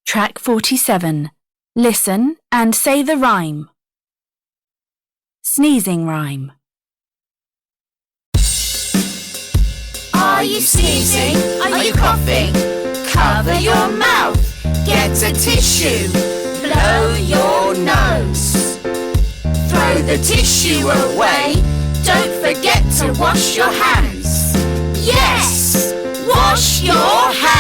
Track 47. Listen and say the rhyme. Sneezing rhyme. Are you sneezing? Are you coughing? Cover your mouth. Get a tissue. Blow your nose. Throw the tissue away. Don't forget to wash your hands. Yes! Wash your hands!